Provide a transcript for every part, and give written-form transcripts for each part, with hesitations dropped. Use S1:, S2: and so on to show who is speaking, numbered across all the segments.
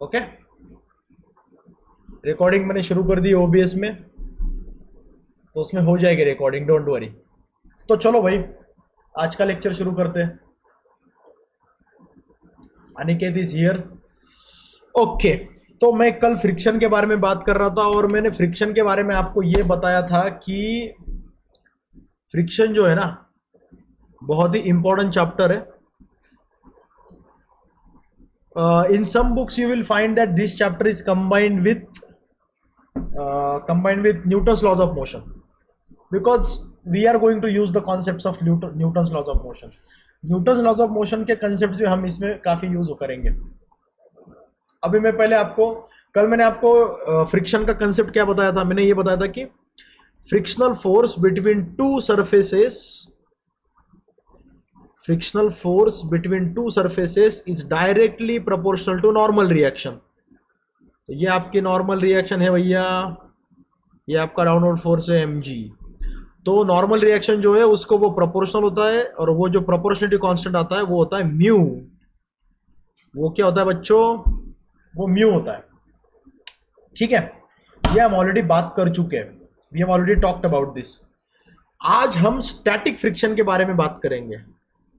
S1: Okay, recording मैंने शुरू कर दी ओबीएस में, तो उसमें हो जाएगी रिकॉर्डिंग, डोंट वरी। तो चलो भाई आज का लेक्चर शुरू करते हैं। Aniket is here. ओके, तो मैं कल फ्रिक्शन के बारे में बात कर रहा था और मैंने फ्रिक्शन के बारे में आपको यह बताया था कि फ्रिक्शन जो है ना बहुत ही इंपॉर्टेंट चैप्टर है। In some books you will find that this chapter is combined with Newton's laws of motion, because we are going to use the concepts of Newton's laws of motion. Newton's laws of motion के concepts भी हम इसमें काफी use करेंगे। अभी मैं पहले आपको कल मैंने आपको फ्रिक्शन का कंसेप्ट क्या बताया था। मैंने ये बताया था कि frictional force between two surfaces frictional force between two surfaces is directly proportional to normal reaction। तो ये आपकी नॉर्मल रिएक्शन है भैया, ये आपका डाउनवर्ड फोर्स है mg। तो नॉर्मल रिएक्शन जो है उसको वो प्रोपोर्शनल होता है, और वो जो प्रोपोर्शनलिटी कांस्टेंट आता है वो होता है म्यू। वो क्या होता है बच्चों? वो म्यू होता है। ठीक है, ये हम ऑलरेडी बात कर चुके हैं, we have already talked about this. आज हम स्टैटिक फ्रिक्शन के बारे में बात करेंगे।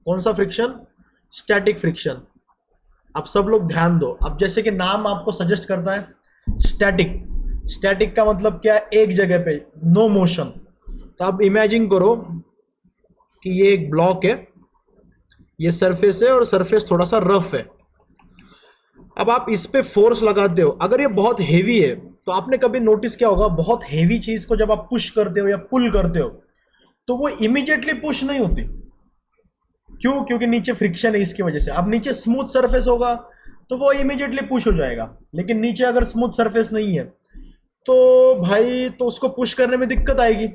S1: कौन सा फ्रिक्शन? Static friction. अब सब लोग ध्यान दो। अब जैसे कि नाम आपको सजेस्ट करता है स्टैटिक, स्टैटिक का मतलब क्या है? एक जगह पे, नो मोशन। तो अब इमेजिन करो कि ये एक ब्लॉक है, ये सरफेस है और सरफेस थोड़ा सा रफ है। अब आप इस पे फोर्स लगाते हो, अगर ये बहुत हेवी है तो आपने कभी नोटिस किया होगा, बहुत हेवी चीज को जब आप पुश करते हो या पुल करते हो तो वो इमीडिएटली पुश नहीं होती। क्यों? क्योंकि नीचे फ्रिक्शन है, इसकी वजह से। अब नीचे स्मूथ सरफेस होगा तो वो इमीडिएटली पुश हो जाएगा, लेकिन नीचे अगर स्मूथ सरफेस नहीं है तो भाई तो उसको पुश करने में दिक्कत आएगी,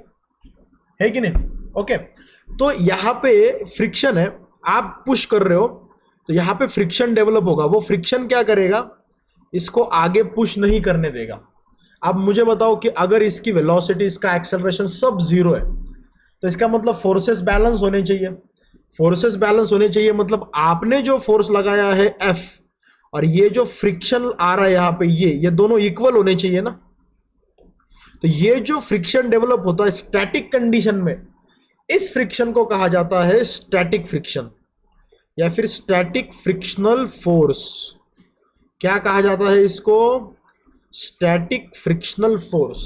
S1: है कि नहीं? ओके, तो यहां पे फ्रिक्शन है, आप पुश कर रहे हो तो यहां पे फ्रिक्शन डेवलप होगा। वो फ्रिक्शन क्या करेगा? इसको आगे पुश नहीं करने देगा। अब मुझे बताओ कि अगर इसकी वेलोसिटी, इसका एक्सेलरेशन सब जीरो है तो इसका मतलब फोर्सेस बैलेंस होने चाहिए। फोर्सेस बैलेंस होने चाहिए मतलब आपने जो फोर्स लगाया है F और ये जो फ्रिक्शन आ रहा है यहां पे, ये दोनों इक्वल होने चाहिए ना। तो ये जो फ्रिक्शन डेवलप होता है स्टैटिक कंडीशन में, इस फ्रिक्शन को कहा जाता है स्टैटिक फ्रिक्शन या फिर स्टैटिक फ्रिक्शनल फोर्स। क्या कहा जाता है इसको? Static frictional force.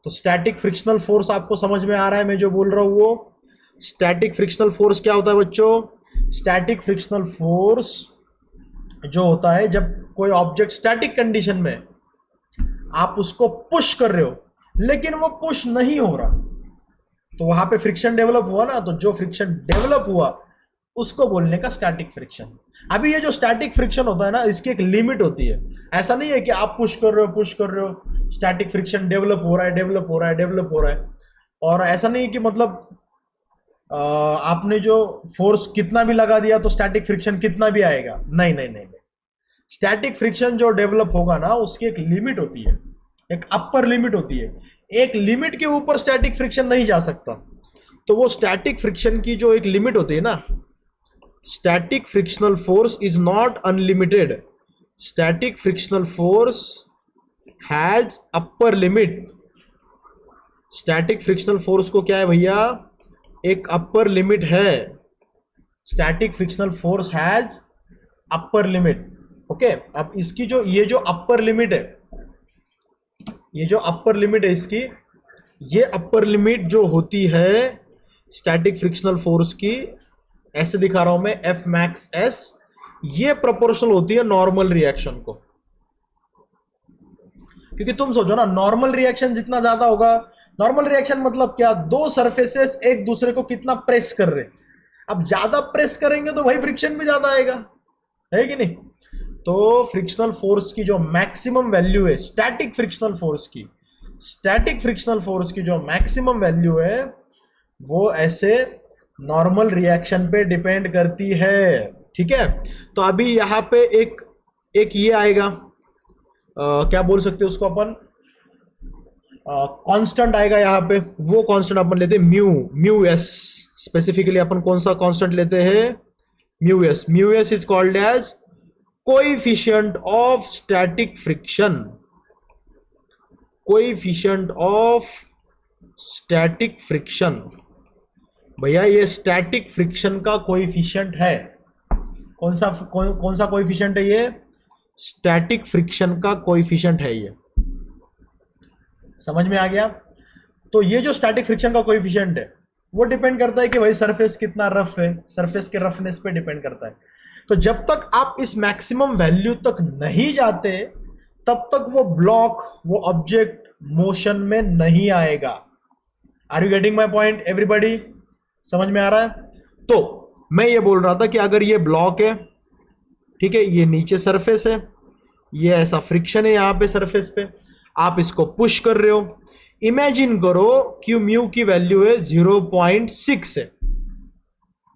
S1: तो स्टैटिक फ्रिक्शनल फोर्स आपको समझ में आ रहा है मैं जो बोल रहा हूं वो? स्टैटिक फ्रिक्शनल फोर्स क्या होता है बच्चों? स्टैटिक फ्रिक्शनल फोर्स जो होता है जब कोई ऑब्जेक्ट स्टैटिक कंडीशन में आप उसको पुश कर रहे हो लेकिन वो पुश नहीं हो रहा, तो वहां पे फ्रिक्शन डेवलप हुआ ना। तो जो फ्रिक्शन डेवलप हुआ उसको बोलने का स्टैटिक फ्रिक्शन। अभी ये जो स्टैटिक फ्रिक्शन होता है ना, इसकी एक लिमिट होती है। ऐसा नहीं है कि आप पुश कर रहे हो स्टैटिक फ्रिक्शन डेवलप हो रहा है। और ऐसा नहीं कि मतलब आपने जो फोर्स कितना भी लगा दिया तो स्टैटिक फ्रिक्शन कितना भी आएगा। नहीं। स्टैटिक फ्रिक्शन जो डेवलप होगा ना उसकी एक लिमिट होती है, एक अपर लिमिट होती है। एक लिमिट के ऊपर स्टैटिक फ्रिक्शन नहीं जा सकता। तो वो स्टैटिक फ्रिक्शन की जो एक लिमिट होती है ना, static frictional force is not unlimited. Static frictional force has upper limit. Static frictional force को क्या है भैया? एक अपर लिमिट है। Static frictional force has upper limit. Okay, अब इसकी जो ये जो अपर लिमिट है इसकी, ये अपर लिमिट जो होती है स्टैटिक फ्रिक्शनल फोर्स की, ऐसे दिखा रहा हूं मैं, F max S, ये प्रोपोर्शनल होती है नॉर्मल रिएक्शन को। क्योंकि तुम सोचो ना, नॉर्मल रिएक्शन जितना ज्यादा होगा, नॉर्मल रिएक्शन मतलब क्या? दो सरफेसेस एक दूसरे को कितना प्रेस कर रहे। अब ज्यादा प्रेस करेंगे तो भाई फ्रिक्शन भी ज्यादा आएगा, है कि नहीं? तो फ्रिक्शनल फोर्स की जो मैक्सिमम वैल्यू है स्टैटिक फ्रिक्शनल फोर्स की जो मैक्सिमम वैल्यू है वो ऐसे नॉर्मल रिएक्शन पे डिपेंड करती है। ठीक है, तो अभी यहां पे एक ये आएगा, क्या बोल सकते हैं उसको अपन? कांस्टेंट आएगा यहाँ पे। वो कांस्टेंट अपन लेते हैं म्यू एस। स्पेसिफिकली अपन कौन सा कांस्टेंट लेते हैं? Mu s is called as coefficient of static friction, coefficient of static friction. भैया ये स्टैटिक फ्रिक्शन का कोएफिशिएंट है। कौन सा कोएफिशिएंट है ये? स्टैटिक फ्रिक्शन का कोएफिशिएंट है ये। समझ में आ गया? तो ये जो स्टैटिक फ्रिक्शन का कोएफिशिएंट है वो डिपेंड करता है कि भाई सरफेस कितना रफ है, सरफेस के रफनेस पे डिपेंड करता है। तो जब तक आप इस मैक्सिमम वैल्यू तक नहीं जाते तब तक वो ब्लॉक, वो ऑब्जेक्ट मोशन में नहीं आएगा। Are you getting my point everybody? समझ में आ रहा है? तो मैं ये बोल रहा था कि अगर ये ब्लॉक है, ठीक है, ये नीचे सरफेस है, ये ऐसा फ्रिक्शन है यहां पे सरफेस पे, आप इसको पुश कर रहे हो। इमेजिन करो कि म्यू की वैल्यू है 0.6 है।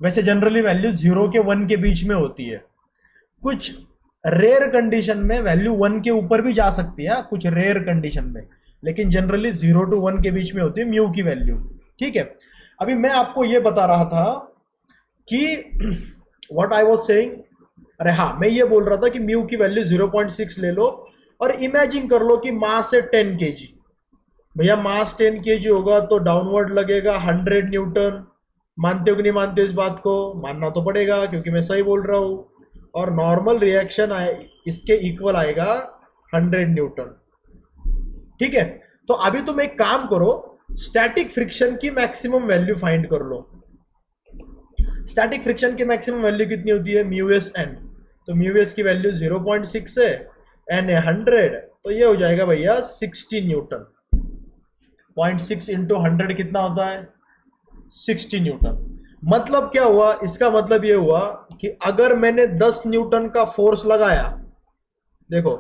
S1: वैसे जनरली वैल्यू 0 के 1 के बीच में होती है। कुछ रेयर कंडीशन में वैल्यू 1 के ऊपर भी जा सकती है, कुछ रेयर कंडीशन में, लेकिन जनरली 0 to 1 के बीच में होती है म्यू की वैल्यू। ठीक है, अभी मैं आपको यह बता रहा था कि व्हाट आई वाज सेइंग, अरे हाँ, मैं ये बोल रहा था कि म्यू की वैल्यू 0.6 ले लो और इमेजिन कर लो कि मास है 10 kg। भैया मास 10 kg होगा तो डाउनवर्ड लगेगा 100 न्यूटन। मानते हो कि नहीं मानते इस बात को? मानना तो पड़ेगा क्योंकि मैं सही बोल रहा हूं। और नॉर्मल रिएक्शन इसके इक्वल आएगा 100 न्यूटन। ठीक है, तो अभी तुम एक काम करो, स्टैटिक फ्रिक्शन की मैक्सिमम वैल्यू फाइंड कर लो। स्टैटिक फ्रिक्शन की मैक्सिमम वैल्यू कितनी होती है? Mu s n. तो म्यू एस की वैल्यू 0.6 है, एन है 100, तो ये हो जाएगा भैया 60 न्यूटन। 0.6 इंटू 100 कितना होता है? 60 न्यूटन। मतलब क्या हुआ? इसका मतलब ये हुआ कि अगर मैंने 10 न्यूटन का फोर्स लगाया, देखो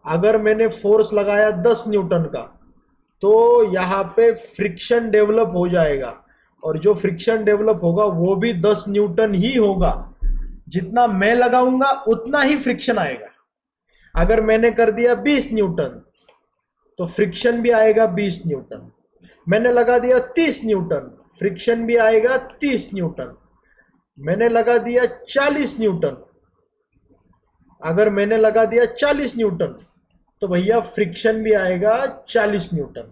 S1: अगर मैंने फोर्स लगाया 10 न्यूटन का, तो यहां पे फ्रिक्शन डेवलप हो जाएगा, और जो फ्रिक्शन डेवलप होगा वो भी 10 न्यूटन ही होगा। जितना मैं लगाऊंगा उतना ही फ्रिक्शन आएगा। अगर मैंने कर दिया 20 न्यूटन तो फ्रिक्शन भी आएगा 20 न्यूटन। मैंने लगा दिया 30 न्यूटन, फ्रिक्शन भी आएगा 30 न्यूटन। मैंने लगा दिया 40 न्यूटन, अगर मैंने लगा दिया 40 न्यूटन तो भैया फ्रिक्शन भी आएगा 40 न्यूटन।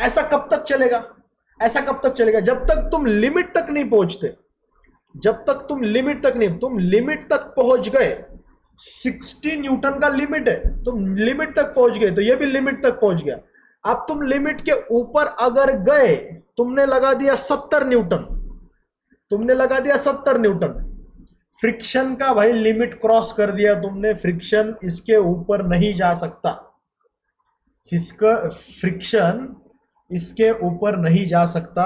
S1: ऐसा कब तक चलेगा? ऐसा कब तक चलेगा? जब तक तुम लिमिट तक नहीं पहुंचते। जब तक तुम लिमिट तक नहीं, तुम लिमिट तक पहुंच गए, 60 न्यूटन का लिमिट है, तुम लिमिट तक पहुंच गए तो ये भी लिमिट तक पहुंच गया। अब तुम लिमिट के ऊपर अगर गए, तुमने लगा दिया 70 न्यूटन, तुमने लगा दिया 70 न्यूटन, फ्रिक्शन का भाई लिमिट क्रॉस कर दिया तुमने। फ्रिक्शन इसके ऊपर नहीं जा सकता, फ्रिक्शन इसके ऊपर नहीं जा सकता।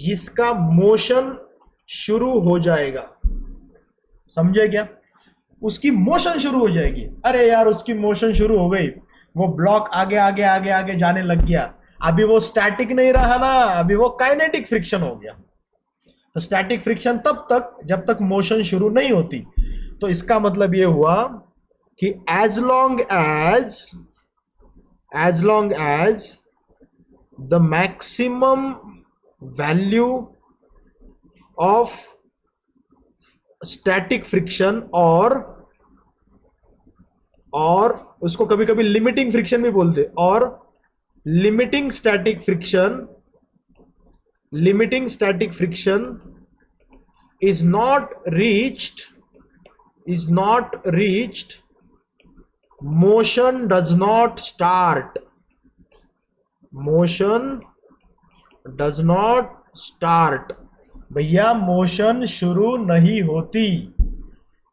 S1: इसका मोशन शुरू हो जाएगा। समझे क्या? उसकी मोशन शुरू हो जाएगी। अरे यार उसकी मोशन शुरू हो गई, वो ब्लॉक आगे आगे आगे आगे जाने लग गया। अभी वो स्टैटिक नहीं रहा ना, अभी वो काइनेटिक फ्रिक्शन हो गया। तो स्टैटिक फ्रिक्शन तब तक जब तक मोशन शुरू नहीं होती। तो इसका मतलब ये हुआ कि as long as the maximum value of static friction, और उसको कभी कभी लिमिटिंग फ्रिक्शन भी बोलते, और limiting static friction is not reached, motion does not start. भैया मोशन शुरू नहीं होती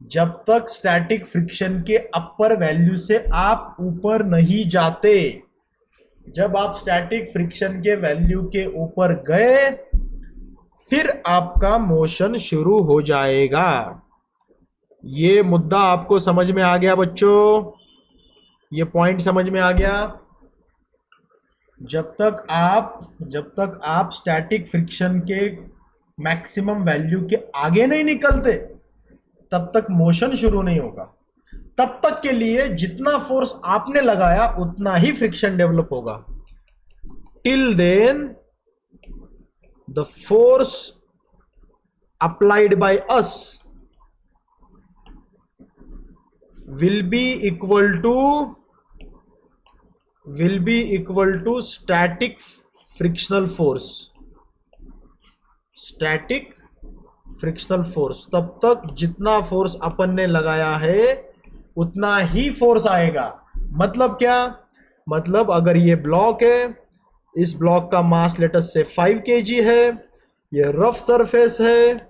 S1: जब तक स्टैटिक फ्रिक्शन के अपर वैल्यू से आप ऊपर नहीं जाते। जब आप स्टैटिक फ्रिक्शन के वैल्यू के ऊपर गए फिर आपका मोशन शुरू हो जाएगा। ये मुद्दा आपको समझ में आ गया बच्चों? ये पॉइंट समझ में आ गया? जब तक आप स्टैटिक फ्रिक्शन के मैक्सिमम वैल्यू के आगे नहीं निकलते तब तक मोशन शुरू नहीं होगा। तब तक के लिए जितना फोर्स आपने लगाया उतना ही फ्रिक्शन डेवलप होगा। Till then the force applied by us will be equal to static frictional force, static frictional force. तब तक जितना फोर्स अपन ने लगाया है उतना ही फोर्स आएगा। मतलब क्या? मतलब अगर ये ब्लॉक है, इस ब्लॉक का मास लेटस से 5 kg है, ये रफ सरफेस है,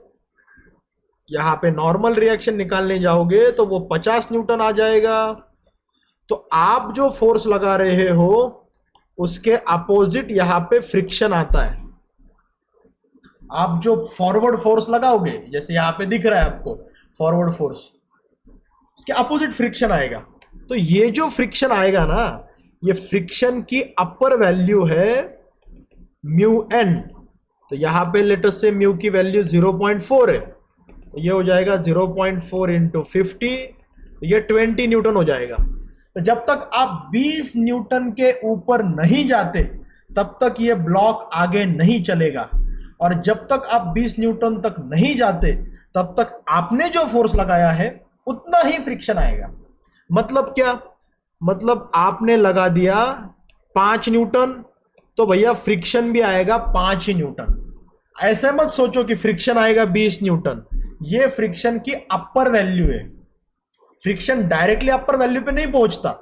S1: यहां पे नॉर्मल रिएक्शन निकालने जाओगे तो वो 50 न्यूटन आ जाएगा। तो आप जो फोर्स लगा रहे हो उसके अपोजिट यहां पे फ्रिक्शन आता है। आप जो फॉरवर्ड फोर्स लगाओगे, जैसे यहां पे दिख रहा है आपको फॉरवर्ड फोर्स, इसके अपोजिट फ्रिक्शन आएगा। तो ये जो फ्रिक्शन आएगा ना, ये फ्रिक्शन की अपर वैल्यू है म्यू एन। तो यहां पे लेटस से म्यू की वैल्यू 0.4 है, तो ये हो जाएगा 0.4 इंटू 50, ये 20 न्यूटन हो जाएगा। तो जब तक आप 20 न्यूटन के ऊपर नहीं जाते तब तक ये ब्लॉक आगे नहीं चलेगा, और जब तक आप 20 न्यूटन तक नहीं जाते तब तक आपने जो फोर्स लगाया है उतना ही फ्रिक्शन आएगा। मतलब क्या? मतलब आपने लगा दिया 5 न्यूटन, तो भैया फ्रिक्शन भी आएगा 5 ही न्यूटन। ऐसे मत सोचो कि फ्रिक्शन आएगा 20 न्यूटन, ये फ्रिक्शन की अपर वैल्यू है। फ्रिक्शन डायरेक्टली अपर वैल्यू पे नहीं पहुंचता।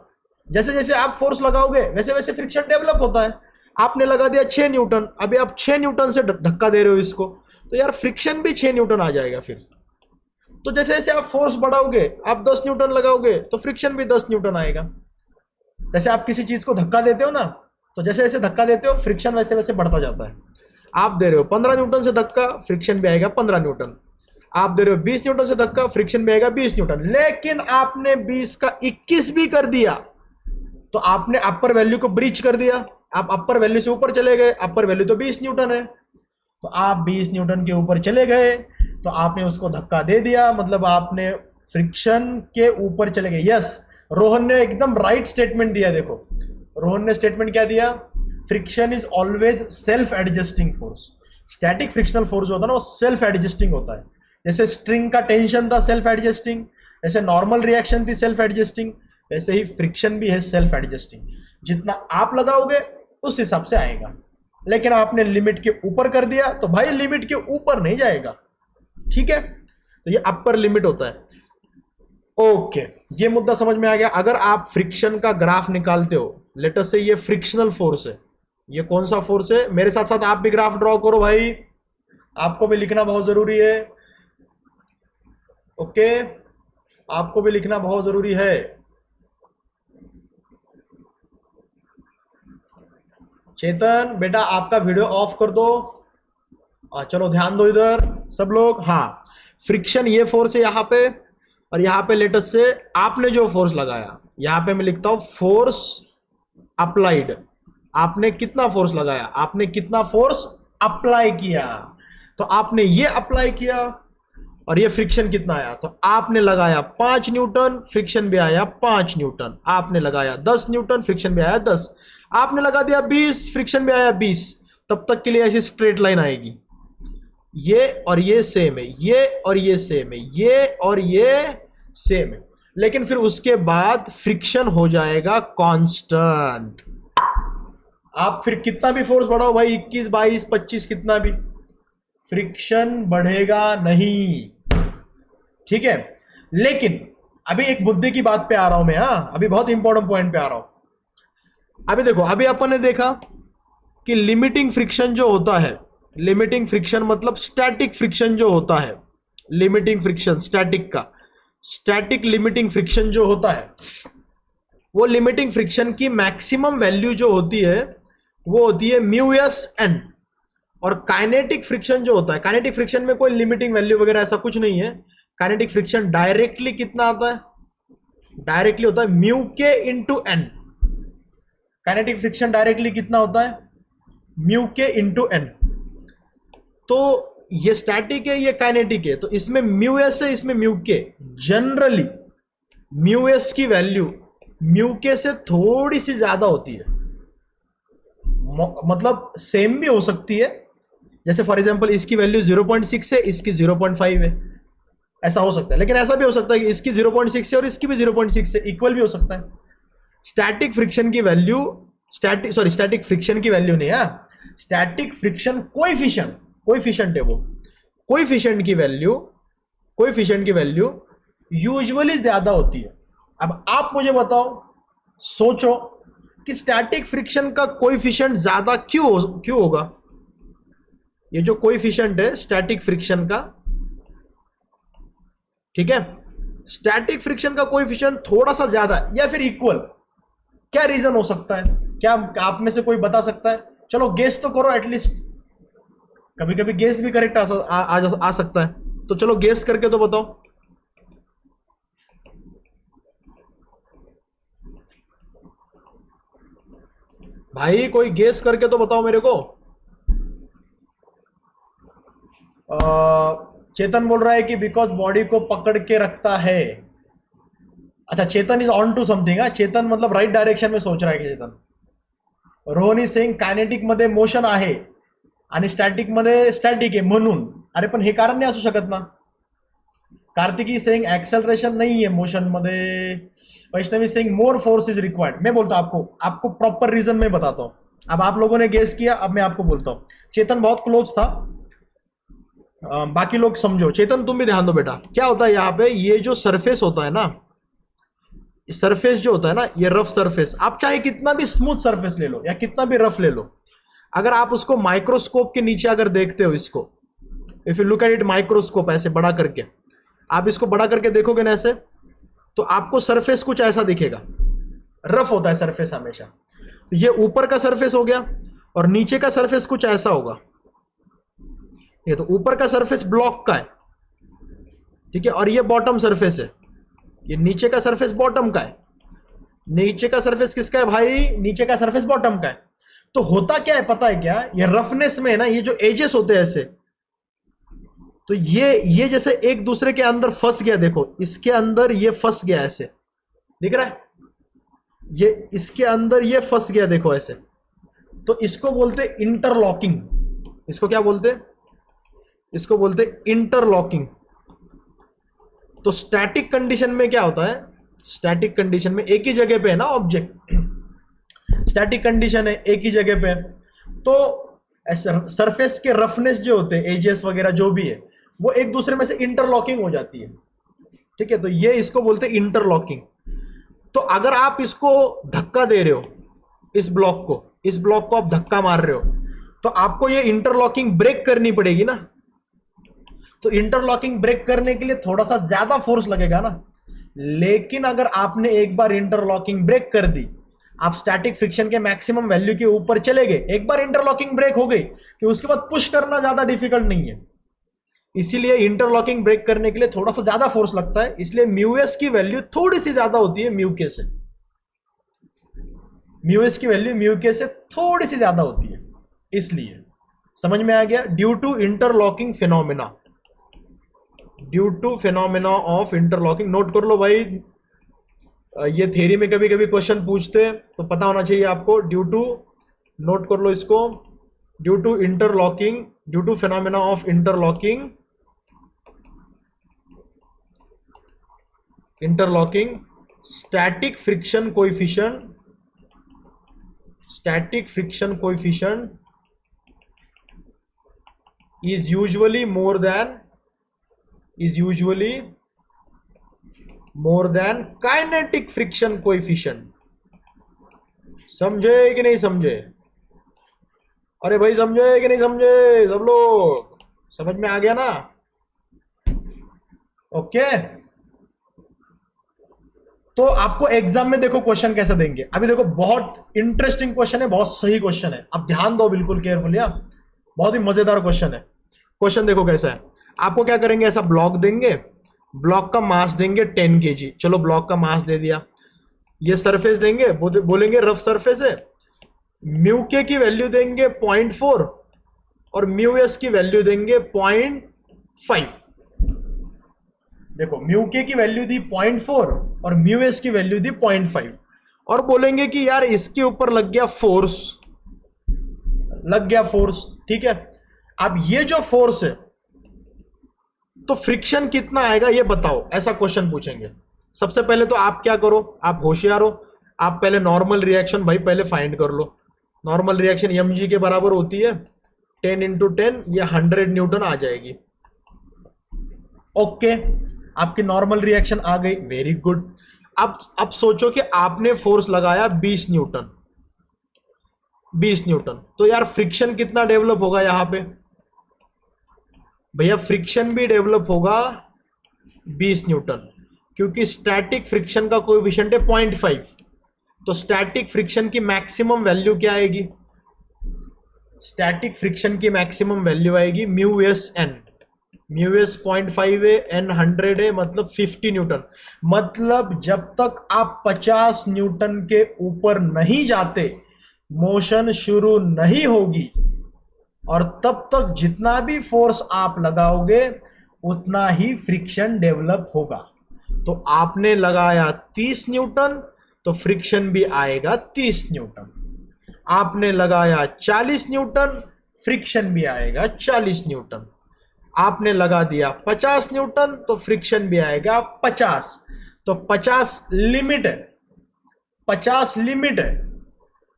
S1: जैसे जैसे आप फोर्स लगाओगे वैसे वैसे फ्रिक्शन डेवलप होता है। आपने लगा दिया 6 न्यूटन, अभी आप 6 न्यूटन से धक्का दे रहे हो इसको, तो यार फ्रिक्शन भी 6 न्यूटन आ जाएगा फिर। तो जैसे जैसे आप फोर्स बढ़ाओगे, आप 10 न्यूटन लगाओगे तो फ्रिक्शन भी 10 न्यूटन आएगा। जैसे आप किसी चीज को धक्का देते हो ना, तो जैसे जैसे धक्का देते हो फ्रिक्शन वैसे वैसे बढ़ता जाता है। आप दे रहे हो 15 न्यूटन से धक्का, फ्रिक्शन भी आएगा 15 न्यूटन। आप दे रहे हो 20 न्यूटन से धक्का, फ्रिक्शन भी आएगा 20 न्यूटन। लेकिन आपने 20 का 21 भी कर दिया तो आपने अपर वैल्यू को ब्रीच कर दिया। आप अपर वैल्यू से ऊपर चले गए, अपर वैल्यू तो 20 न्यूटन है, तो आप 20 न्यूटन के ऊपर चले गए तो आपने उसको धक्का दे दिया, मतलब आपने फ्रिक्शन के ऊपर चले गए। यस, रोहन ने एकदम राइट स्टेटमेंट दिया। देखो रोहन ने स्टेटमेंट क्या दिया? Friction is always self adjusting force. Static frictional force होता है ना, वो सेल्फ एडजस्टिंग होता है। जैसे स्ट्रिंग का टेंशन था सेल्फ एडजस्टिंग, जैसे नॉर्मल रिएक्शन थी सेल्फ एडजस्टिंग, वैसे ही फ्रिक्शन भी है सेल्फ एडजस्टिंग। जितना आप लगाओगे उस हिसाब से आएगा। लेकिन आपने लिमिट के ऊपर कर दिया तो भाई लिमिट के ऊपर नहीं जाएगा। ठीक है, तो ये अपर लिमिट होता है। ओके, ये मुद्दा समझ में आ गया। अगर आप फ्रिक्शन का ग्राफ निकालते हो, लेट अस से ये फ्रिक्शनल फोर्स है, ये कौन सा फोर्स है? मेरे साथ साथ आप भी ग्राफ ड्रॉ करो भाई, आपको भी लिखना बहुत जरूरी है। ओके, आपको भी लिखना बहुत जरूरी है। चेतन बेटा आपका वीडियो ऑफ कर दो। चलो ध्यान दो इधर सब लोग। हाँ, फ्रिक्शन ये फोर्स है यहां पे, और यहां पे लेटस से आपने जो फोर्स लगाया, यहां पे मैं लिखता हूं फोर्स अप्लाइड। आपने कितना फोर्स लगाया, आपने कितना फोर्स अप्लाई किया, तो आपने ये अप्लाई किया और ये फ्रिक्शन कितना आया, तो आपने लगाया 5 न्यूटन, फ्रिक्शन भी आया 5 न्यूटन। आपने लगाया 10 न्यूटन, फ्रिक्शन भी आया 10। आपने लगा दिया 20, फ्रिक्शन भी आया 20। तब तक के लिए ऐसी स्ट्रेट लाइन आएगी, ये और ये सेम है, ये और ये सेम है, ये और ये सेम है। लेकिन फिर उसके बाद फ्रिक्शन हो जाएगा कांस्टेंट। आप फिर कितना भी फोर्स बढ़ाओ भाई, 21, 22, 25, कितना भी, फ्रिक्शन बढ़ेगा नहीं। ठीक है, लेकिन अभी एक मुद्दे की बात पे आ रहा हूं मैं। हाँ, अभी बहुत इंपॉर्टेंट पॉइंट पे आ रहा हूं। अभी देखो, अभी अपन ने देखा कि लिमिटिंग फ्रिक्शन जो होता है, लिमिटिंग फ्रिक्शन मतलब स्टैटिक फ्रिक्शन जो होता है, लिमिटिंग फ्रिक्शन स्टैटिक का, स्टैटिक लिमिटिंग फ्रिक्शन जो होता है, वो लिमिटिंग फ्रिक्शन की मैक्सिमम वैल्यू जो होती है वो होती है म्यू एस एन। और काइनेटिक फ्रिक्शन जो होता है, काइनेटिक फ्रिक्शन में कोई लिमिटिंग वैल्यू वगैरह ऐसा कुछ नहीं है। काइनेटिक फ्रिक्शन डायरेक्टली कितना आता है? डायरेक्टली होता है mu k into n. Kinetic friction directly कितना होता है? Mu k into N. तो ये स्टैटिक है, ये काइनेटिक है, तो इसमें म्यू एस है, इसमें म्यू के। जनरली म्यू एस की वैल्यू म्यू के से थोड़ी सी ज्यादा होती है, मतलब सेम भी हो सकती है। जैसे फॉर एग्जांपल इसकी वैल्यू 0.6 है, इसकी 0.5 है, ऐसा हो सकता है, लेकिन ऐसा भी हो सकता है कि इसकी 0.6 है और इसकी भी 0.6 है, इक्वल भी हो सकता है। स्टैटिक फ्रिक्शन की वैल्यू, स्टैटिक फ्रिक्शन की वैल्यू नहीं है, स्टैटिक फ्रिक्शन कोएफिशिएंट है वो, कोएफिशिएंट की वैल्यू यूजुअली ज्यादा होती है। अब आप मुझे बताओ, सोचो कि स्टैटिक फ्रिक्शन का कोएफिशिएंट ज्यादा क्यों होगा। ये जो कोएफिशिएंट है स्टैटिक फ्रिक्शन का, ठीक है, स्टैटिक फ्रिक्शन का कोएफिशिएंट थोड़ा सा ज्यादा या फिर इक्वल, क्या रीजन हो सकता है? क्या आप में से कोई बता सकता है? चलो गेस तो करो एटलीस्ट, कभी कभी गेस भी करेक्ट आ सकता है, तो चलो गेस करके तो बताओ। भाई कोई गेस करके तो बताओ मेरे को। चेतन बोल रहा है कि बिकॉज बॉडी को पकड़ के रखता है। अच्छा, चेतन इज ऑन टू समथिंग। चेतन मतलब राइट डायरेक्शन में सोच रहा है कि चेतन। रोहन सिंग कायनेटिक मध्ये मोशन आहे आणि स्टॅटिक मध्ये स्टॅटिक आहे म्हणून, अरे पण हे कारण नाही असू शकत ना। कार्तिकी सिंग एक्सेलरेशन नहीं है मोशन मध्ये। वैष्णवी सिंग मोर फोर्स इज रिक्वायर्ड। मैं बोलता हूं आपको प्रॉपर रीजन में बताता हूं। अब आप लोगों ने गेस किया, अब मैं आपको बोलता हूं। चेतन बहुत क्लोज था, बाकी लोग समझो। चेतन तुम भी ध्यान दो बेटा। क्या होता है यहाँ पे, ये जो सरफेस होता है ना, सरफेस जो होता है ना, ये रफ सरफेस, आप चाहे कितना भी स्मूथ सरफेस ले लो या कितना भी रफ ले लो, अगर आप उसको माइक्रोस्कोप के नीचे अगर देखते हो इसको, if you look at it microscope ऐसे बड़ा करके, आप इसको बड़ा करके देखोगे ना ऐसे, तो आपको सरफेस कुछ ऐसा दिखेगा। रफ होता है सरफेस हमेशा। तो ये ऊपर का सरफेस हो गया और नीचे का सरफेस कुछ ऐसा होगा। ये तो ऊपर का सरफेस ब्लॉक का है, ठीक है, और ये बॉटम सरफेस है। ये नीचे का सरफेस बॉटम का है। नीचे का सरफेस किसका है भाई? नीचे का सरफेस बॉटम का है। तो होता क्या है पता है क्या? ये रफनेस में है ना, ये जो एजेस होते हैं ऐसे, तो ये जैसे एक दूसरे के अंदर फंस गया। देखो इसके अंदर ये फंस गया ऐसे, दिख रहा है? ये इसके अंदर ये फंस गया, देखो ऐसे। तो इसको बोलते इंटरलॉकिंग। इसको क्या बोलते? इसको बोलते इंटरलॉकिंग। तो स्टैटिक कंडीशन में क्या होता है? स्टैटिक कंडीशन में एक ही जगह पे है ना ऑब्जेक्ट, स्टैटिक कंडीशन है, एक ही जगह पे है। तो सरफेस के रफनेस जो होते हैं, एजेस वगैरह जो भी है, वो एक दूसरे में से इंटरलॉकिंग हो जाती है, ठीक है। तो ये इसको बोलते हैं इंटरलॉकिंग। तो अगर आप इसको धक्का दे रहे हो, इस ब्लॉक को आप धक्का मार रहे हो, तो आपको ये इंटरलॉकिंग ब्रेक करनी पड़ेगी ना। तो इंटरलॉकिंग ब्रेक करने के लिए थोड़ा सा ज्यादा फोर्स लगेगा ना। लेकिन अगर आपने एक बार इंटरलॉकिंग ब्रेक कर दी, आप स्टैटिक फ्रिक्शन के मैक्सिमम वैल्यू के ऊपर चले गए, एक बार इंटरलॉकिंग ब्रेक हो गई कि उसके बाद पुश करना ज्यादा डिफिकल्ट नहीं है। इसीलिए इंटरलॉकिंग ब्रेक करने के लिए थोड़ा सा ज्यादा फोर्स लगता है। इसलिए म्यूएस की वैल्यू थोड़ी सी ज्यादा होती है म्यू के से। म्यूएस की वैल्यू म्यू के से थोड़ी सी ज्यादा होती है, इसलिए। समझ में आ गया? Due to interlocking phenomena, due to phenomena of interlocking. Note कर लो भाई, ये थ्योरी में कभी कभी क्वेश्चन पूछते हैं तो पता होना चाहिए आपको। ड्यू टू, नोट कर लो इसको, due to interlocking, due to phenomena of interlocking, static friction coefficient, static friction coefficient is usually more than kinetic friction coefficient। समझे कि नहीं समझे? अरे भाई समझे कि नहीं समझे? सब लोग समझ में आ गया ना? ओके। तो आपको एग्जाम में देखो क्वेश्चन कैसे देंगे। अभी देखो बहुत इंटरेस्टिंग क्वेश्चन है, बहुत सही क्वेश्चन है। अब ध्यान दो बिल्कुल केयरफुली, बहुत ही मजेदार क्वेश्चन है। क्वेश्चन देखो कैसा है। आपको क्या करेंगे, ऐसा ब्लॉक देंगे, ब्लॉक का मास देंगे 10 kg। चलो ब्लॉक का मास दे दिया। ये सरफेस देंगे, बोलेंगे रफ सरफेस है। म्यू के की वैल्यू देंगे 0.4 और म्यू एस की वैल्यू देंगे 0.5। देखो म्यू के की वैल्यू दी 0.4 और म्यू एस की वैल्यू दी 0.5 और बोलेंगे कि यार इसके ऊपर लग गया फोर्स, ठीक है। अब ये जो फोर्स है, तो फ्रिक्शन कितना आएगा ये बताओ, ऐसा क्वेश्चन पूछेंगे। सबसे पहले तो आप क्या करो, आप होशियार हो, आप पहले नॉर्मल रिएक्शन भाई पहले फाइंड कर लो। नॉर्मल रिएक्शन mg के बराबर होती है 10 इंटू 10, ये 100 न्यूटन आ जाएगी। ओके, आपकी नॉर्मल रिएक्शन आ गई, वेरी गुड। अब सोचो कि आपने फोर्स लगाया 20 न्यूटन, 20 न्यूटन, तो यार फ्रिक्शन कितना डेवलप होगा यहां पे भैया? फ्रिक्शन भी डेवलप होगा 20 न्यूटन, क्योंकि स्टैटिक फ्रिक्शन का कोएफिशिएंट है 0.5। तो स्टैटिक फ्रिक्शन की मैक्सिमम वैल्यू क्या आएगी? स्टैटिक फ्रिक्शन की मैक्सिमम वैल्यू आएगी mu s n. Mu s 0.5 है, एन 100 है, मतलब 50 न्यूटन। मतलब जब तक आप 50 न्यूटन के ऊपर नहीं जाते मोशन शुरू नहीं होगी, और तब तक जितना भी फोर्स आप लगाओगे उतना ही फ्रिक्शन डेवलप होगा। तो आपने लगाया 30 न्यूटन तो फ्रिक्शन भी आएगा 30 न्यूटन। आपने लगाया 40 न्यूटन, फ्रिक्शन भी आएगा 40 न्यूटन। आपने लगा दिया 50 न्यूटन तो फ्रिक्शन भी आएगा 50। तो 50 लिमिट है, 50 लिमिट है।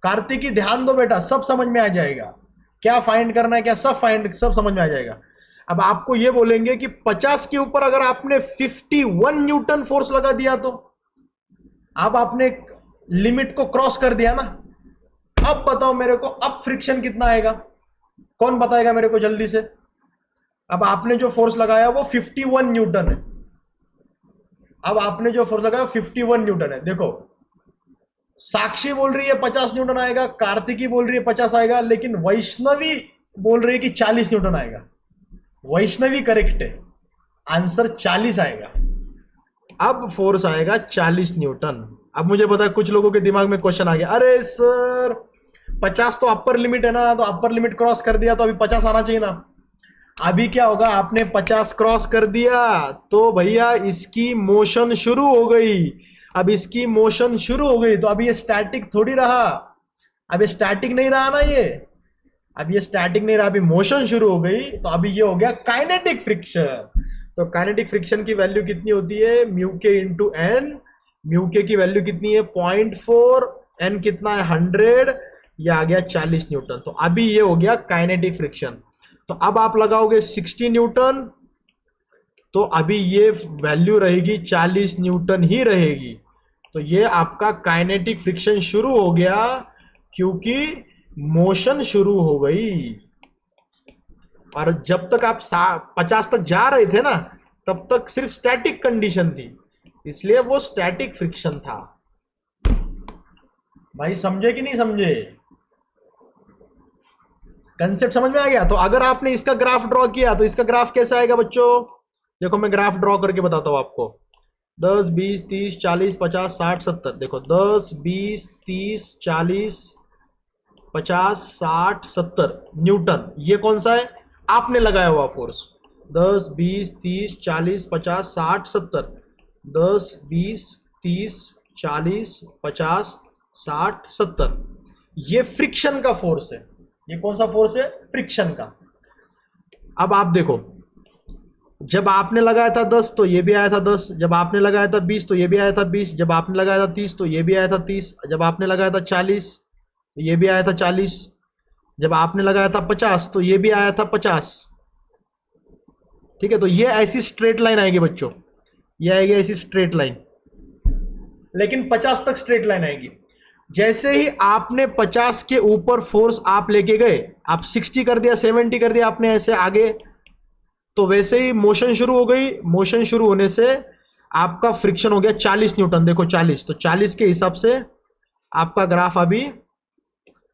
S1: कार्तिकी ध्यान दो बेटा, सब समझ में आ जाएगा, क्या फाइंड करना है क्या, सब समझ में आ जाएगा। अब आपको ये बोलेंगे कि 50 के ऊपर अगर आपने 51 न्यूटन फोर्स लगा दिया तो, अब आपने लिमिट को क्रॉस कर दिया ना। अब बताओ मेरे को, अब फ्रिक्शन कितना आएगा? कौन बताएगा मेरे को जल्दी से? अब आपने जो फोर्स लगाया वो 51 न्यूटन है। अब आपने जो फोर्स लगाया 51 न्यूटन है। देखो, साक्षी बोल रही है 50 न्यूटन आएगा, कार्तिकी बोल रही है 50 आएगा, लेकिन वैष्णवी बोल रही है कि 40 न्यूटन आएगा। वैष्णवी करेक्ट है, आंसर 40 आएगा। अब फोर्स आएगा 40 न्यूटन। अब मुझे पता है कुछ लोगों के दिमाग में क्वेश्चन आ गया, अरे सर 50 तो अपर लिमिट है ना, तो अपर लिमिट क्रॉस कर दिया तो अभी 50 आना चाहिए ना। अभी क्या होगा, आपने 50 क्रॉस कर दिया तो भैया इसकी मोशन शुरू हो गई। अब इसकी मोशन शुरू हो गई तो अभी ये स्टैटिक थोड़ी रहा, अब ये स्टैटिक नहीं रहा ना, ये अब ये स्टैटिक नहीं रहा, अभी मोशन शुरू हो गई, तो अभी ये हो गया काइनेटिक फ्रिक्शन। तो काइनेटिक फ्रिक्शन की वैल्यू कितनी होती है? Mu k into N. Mu के की वैल्यू कितनी है? 0.4, एन कितना है? 100, ये आ गया 40 न्यूटन। तो अभी ये हो गया काइनेटिक फ्रिक्शन। तो अब आप लगाओगे 60 न्यूटन, तो अभी ये वैल्यू रहेगी 40 न्यूटन ही रहेगी। तो ये आपका काइनेटिक फ्रिक्शन शुरू हो गया, क्योंकि मोशन शुरू हो गई। और जब तक आप 50 तक जा रहे थे ना, तब तक सिर्फ स्टैटिक कंडीशन थी, इसलिए वो स्टैटिक फ्रिक्शन था। भाई समझे कि नहीं समझे? कंसेप्ट समझ में आ गया? तो अगर आपने इसका ग्राफ ड्रॉ किया तो इसका ग्राफ कैसा आएगा बच्चों? देखो मैं ग्राफ ड्रॉ करके बताता हूं आपको। 10, 20, 30, 40, 50, 60, 70। देखो 10, 20, 30, 40, 50, 60, 70 न्यूटन। ये कौन सा है? आपने लगाया हुआ फोर्स। 10, 20, 30, 40, 50, 60, 70। 10, 20, 30, 40, 50, 60, 70। ये फ्रिक्शन का फोर्स है। ये कौन सा फोर्स है? फ्रिक्शन का। अब आप देखो, जब आपने लगाया था 10 तो ये भी आया था 10, जब आपने लगाया था 20 तो ये भी आया था 20, जब आपने लगाया था 30 तो ये भी आया था 30, जब आपने लगाया था 40 तो ये भी आया था 40, जब आपने लगाया था 50 तो ये भी आया था 50। ठीक है, तो ये ऐसी स्ट्रेट लाइन आएगी बच्चों, ये आएगी ऐसी स्ट्रेट लाइन, लेकिन 50 तक स्ट्रेट लाइन आएगी। जैसे ही आपने 50 के ऊपर फोर्स आप लेके गए, आप 60 कर दिया, 70 कर दिया आपने ऐसे आगे, तो वैसे ही मोशन शुरू हो गई। मोशन शुरू होने से आपका फ्रिक्शन हो गया 40 न्यूटन। देखो 40, तो 40 के हिसाब से आपका ग्राफ अभी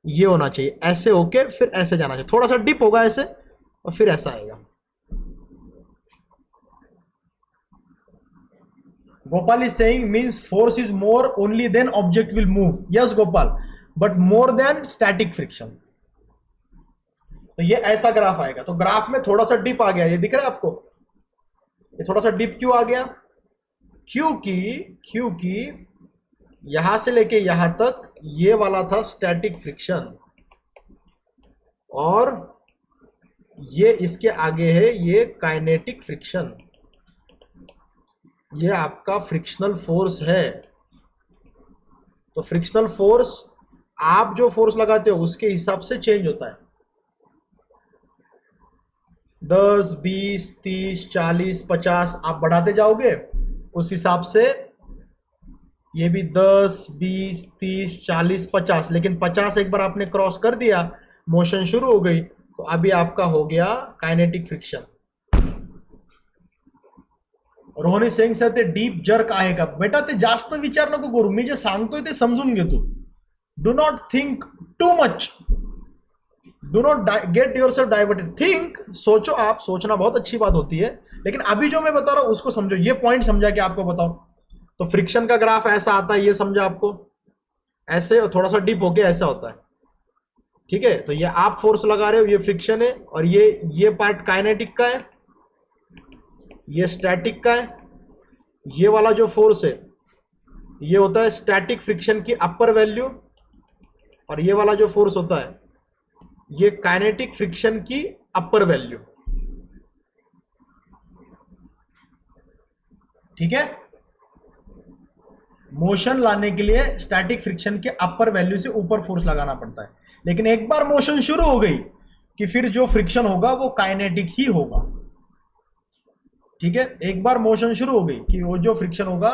S1: ये होना चाहिए, ऐसे होके फिर ऐसे जाना चाहिए, थोड़ा सा डिप होगा ऐसे और फिर ऐसा आएगा। Gopal is saying means force is more only then object will move. Yes Gopal, but more than static friction. तो ये ऐसा ग्राफ आएगा। तो ग्राफ में थोड़ा सा डिप आ गया, ये दिख रहा है आपको? ये थोड़ा सा डिप क्यों आ गया? क्योंकि यहां से लेके यहां तक ये वाला था स्टैटिक फ्रिक्शन, और ये इसके आगे है ये काइनेटिक फ्रिक्शन, ये आपका फ्रिक्शनल फोर्स है। तो फ्रिक्शनल फोर्स आप जो फोर्स लगाते हो उसके हिसाब से चेंज होता है। 10, 20, 30, 40, 50 आप बढ़ाते जाओगे उस हिसाब से ये भी 10, 20, 30, 40, 50, लेकिन 50 एक बार आपने क्रॉस कर दिया, मोशन शुरू हो गई, तो अभी आपका हो गया काइनेटिक फ्रिक्शन। रोहनी सिंग सर ते डीप जर्क आहे का? बेटा ते जास्त विचार नको करू, मी जे सांगतोय ते समजून घे तू. Do not think too much, do not get your self diverted. Think, सोचो, आप सोचना बहुत अच्छी बात होती है, लेकिन अभी जो मैं बता रहा हूं उसको समझो. ये पॉइंट समझा कि आपको बताओ. तो फ्रिक्शन का ग्राफ ऐसा आता है, ये समझा आपको, ऐसे और थोड़ा सा डीप होके ऐसा होता है. ठीक है, तो ये आप फोर्स लगा रहे हो, ये फ्रिक्शन है, और ये पार्ट काइनेटिक का है, ये स्टैटिक का है. ये वाला जो फोर्स है ये होता है स्टैटिक फ्रिक्शन की अपर वैल्यू, और ये वाला जो फोर्स होता है ये काइनेटिक फ्रिक्शन की अपर वैल्यू. ठीक है, मोशन लाने के लिए स्टैटिक फ्रिक्शन के अपर वैल्यू से ऊपर फोर्स लगाना पड़ता है, लेकिन एक बार मोशन शुरू हो गई कि फिर जो फ्रिक्शन होगा वो काइनेटिक ही होगा. ठीक है, एक बार मोशन शुरू हो गई कि वो जो फ्रिक्शन होगा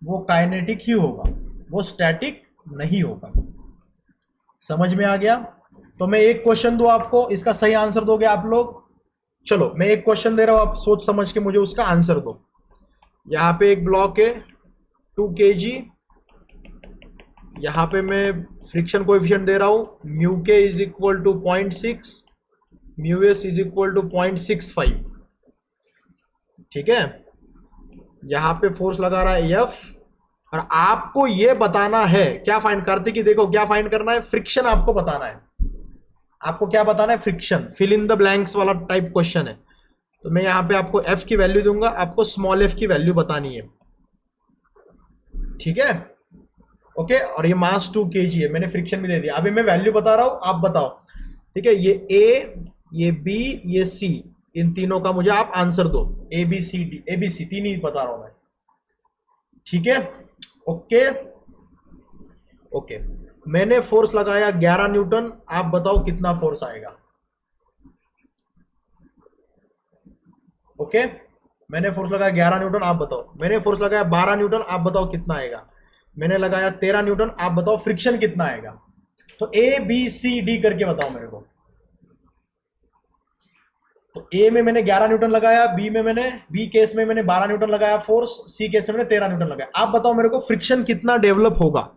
S1: वो काइनेटिक ही होगा, वो स्टैटिक नहीं होगा. समझ में आ गया? तो मैं एक क्वेश्चन दूं आपको, इसका सही आंसर दोगे आप लोग? चलो मैं एक क्वेश्चन दे रहा हूं, आप सोच समझ के मुझे उसका आंसर दो. यहां पे एक ब्लॉक है 2 kg, यहां पे मैं फ्रिक्शन कोएफिशिएंट दे रहा हूं mu k is equal to 0.6, mu s is equal to 0.65. ठीक है, यहां पे फोर्स लगा रहा है एफ, और आपको ये बताना है क्या फाइंड करते कि देखो क्या फाइंड करना है, फ्रिक्शन आपको बताना है. आपको क्या बताना है? Friction. Fill in the blanks वाला टाइप क्वेश्चन है. तो मैं यहां पे आपको एफ की वैल्यू दूंगा, आपको स्मॉल एफ की वैल्यू बतानी है. ठीक है, ओके. और ये मास 2 kg है, मैंने फ्रिक्शन भी दे दिया. अभी मैं वैल्यू बता रहा हूं, आप बताओ. ठीक है, ये ए, ये बी, ये सी, इन तीनों का मुझे आप आंसर दो. A B C D, A B C तीन ही बता रहा हूं मैं. ठीक है, ओके ओके. मैंने फोर्स लगाया 11 न्यूटन, आप बताओ कितना फोर्स आएगा. ओके, मैंने फोर्स लगाया 11 न्यूटन, आप बताओ. मैंने फोर्स लगाया 12 न्यूटन, आप बताओ कितना आएगा. मैंने लगाया 13 न्यूटन, आप बताओ फ्रिक्शन कितना आएगा. तो ए बी सी डी करके बताओ मेरे को. तो ए में मैंने 11 न्यूटन लगाया, बी केस में मैंने 12 न्यूटन लगाया फोर्स, सी केस में मैंने 13 न्यूटन लगाया. आप बताओ मेरे को फ्रिक्शन कितना डेवलप होगा,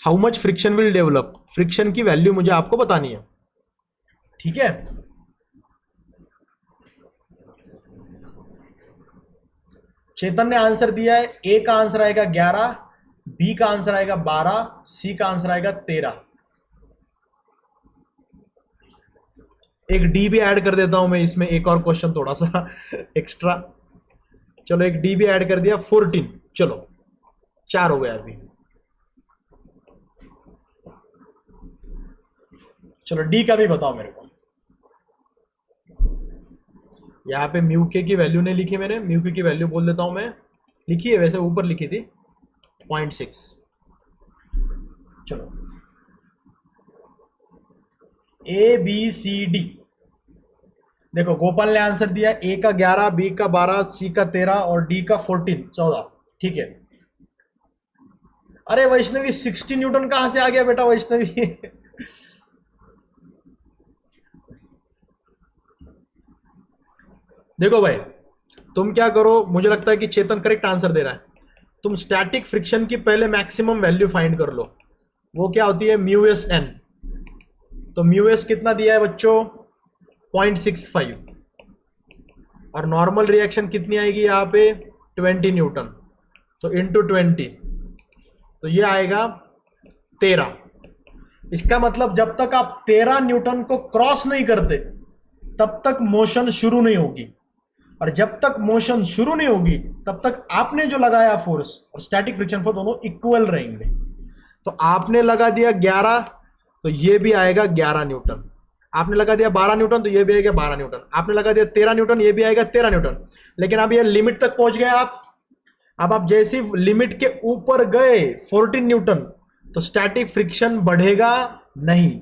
S1: how much friction will develop. Friction की वैल्यू मुझे आपको बतानी है. ठीक है, चेतन ने आंसर दिया है, ए का आंसर आएगा 11, बी का आंसर आएगा 12, सी का आंसर आएगा 13. एक डी भी ऐड कर देता हूं मैं इसमें, एक और क्वेश्चन थोड़ा सा एक्स्ट्रा. चलो एक डी भी ऐड कर दिया, 14. चलो 4 हो गया अभी. चलो डी का भी बताओ मेरे को. यहां पे म्यू के की वैल्यू नहीं लिखी मैंने, म्यू के की वैल्यू बोल देता हूं मैं. लिखी है वैसे, ऊपर लिखी थी 0.6. चलो ए बी सी डी. देखो गोपाल ने आंसर दिया ए का 11, बी का 12, सी का 13 और डी का 14. ठीक है. अरे वैष्णवी 60 न्यूटन कहां से आ गया बेटा वैष्णवी? देखो भाई, तुम क्या करो, मुझे लगता है कि चेतन करेक्ट आंसर दे रहा है. तुम स्टैटिक फ्रिक्शन की पहले मैक्सिमम वैल्यू फाइंड कर लो. वो क्या होती है? Mu s n. तो म्यू एस कितना दिया है बच्चों? 0.65. और नॉर्मल रिएक्शन कितनी आएगी यहाँ पे? 20 न्यूटन. तो इंटू 20, तो ये आएगा 13. इसका मतलब जब तक आप 13 न्यूटन को क्रॉस नहीं करते तब तक मोशन शुरू नहीं होगी, और जब तक मोशन शुरू नहीं होगी तब तक आपने जो लगाया फोर्स और स्टैटिक फ्रिक्शन फोर्स दोनों इक्वल रहेंगे. तो आपने लगा दिया 11, तो ये भी आएगा 11 न्यूटन. आपने लगा दिया 12 न्यूटन, तो ये भी आएगा 12 न्यूटन। आपने लगा दिया 13 न्यूटन, ये भी आएगा 13 न्यूटन। लेकिन अब ये लिमिट तक पहुंच गए आप। अब आप जैसे ही लिमिट के ऊपर गए 14 न्यूटन, तो स्टैटिक फ्रिक्शन बढ़ेगा नहीं।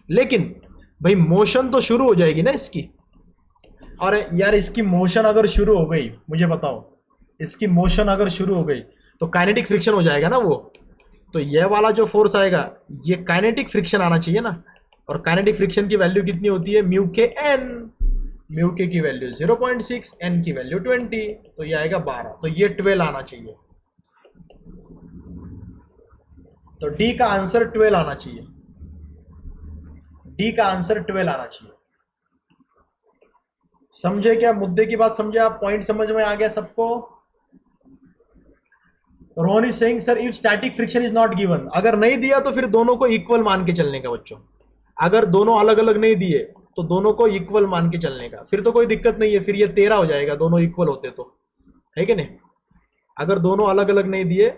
S1: लेकिन भाई मोशन तो शुरू हो जाएगी ना इसकी। और यार इसकी मोशन अगर शुरू हो गई, मुझे बताओ, इसकी मोशन अगर शुरू हो गई तो काइनेटिक फ्रिक्शन हो जाएगा ना वो। तो ये वाला जो फोर्स आएगा ये काइनेटिक फ्रिक्शन आना चाहिए ना। और काइनेटिक फ्रिक्शन की वैल्यू कितनी होती है, म्यू के एन। म्यू के की वैल्यू 0.6, एन की वैल्यू 20, तो ये आएगा 12। तो ये 12 आना चाहिए। तो डी का आंसर 12 आना चाहिए। डी का आंसर 12 आना चाहिए। समझे क्या मुद्दे की बात? समझे आप? पॉइंट समझ में आ गया सबको? Rohan is saying sir if static friction is not given, अगर नहीं दिया तो फिर दोनों को इक्वल मान के चलने का बच्चों। अगर दोनों अलग अलग नहीं दिए तो दोनों को इक्वल मान के चलने का, फिर तो कोई दिक्कत नहीं है, फिर ये 13 हो जाएगा दोनों इक्वल होते तो, है कि नहीं? अगर दोनों अलग अलग नहीं दिए,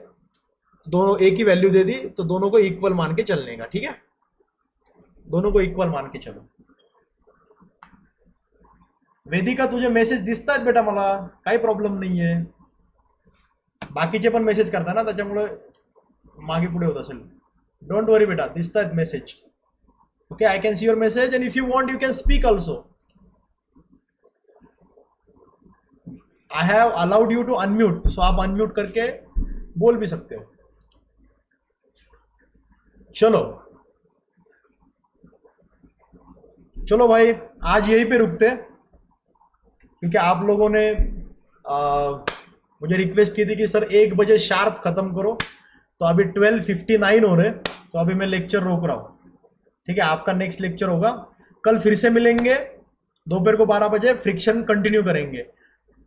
S1: दोनों एक ही वैल्यू दे दी, तो दोनों को इक्वल मान के चलने का, ठीक है? दोनों को इक्वल मान के चलो। वेदिका तुझे मेसेज दिसतायत बेटा, मला काही प्रॉब्लेम नाहीये। बाकीचे पण मेसेज करता ना, त्याच्यामुळे मागे पुढे होत असेल। डोंट वरी बेटा, दिसतायत message. Okay, I can see your message and if you want you can speak also. I have allowed you to unmute, so आप अनम्यूट करके बोल भी सकते हो। चलो भाई, आज यहीं पे रुकते, क्योंकि आप लोगों ने मुझे रिक्वेस्ट की थी कि सर 1 बजे शार्प खत्म करो। तो अभी 12:59 हो रहे, तो अभी मैं लेक्चर रोक रहा हूँ, ठीक है? आपका नेक्स्ट लेक्चर होगा कल, फिर से मिलेंगे दोपहर को 12 बजे, फ्रिक्शन कंटिन्यू करेंगे,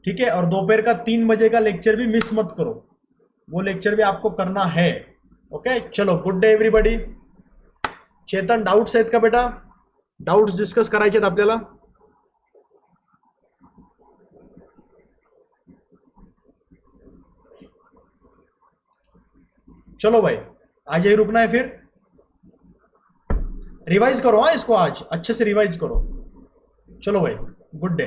S1: ठीक है? और दोपहर का 3 बजे का लेक्चर भी मिस मत करो, वो लेक्चर भी आपको करना है। ओके, चलो, गुड डे एव्हरीबॉडी। चेतन, डाउट्स आहेत का बेटा? डाउट्स डिस्कस करायचे आहेत आपल्याला? चलो भाई, आज यही रुकना है फिर। रिवाइज करो, हाँ इसको आज अच्छे से रिवाइज करो। चलो भाई, गुड डे।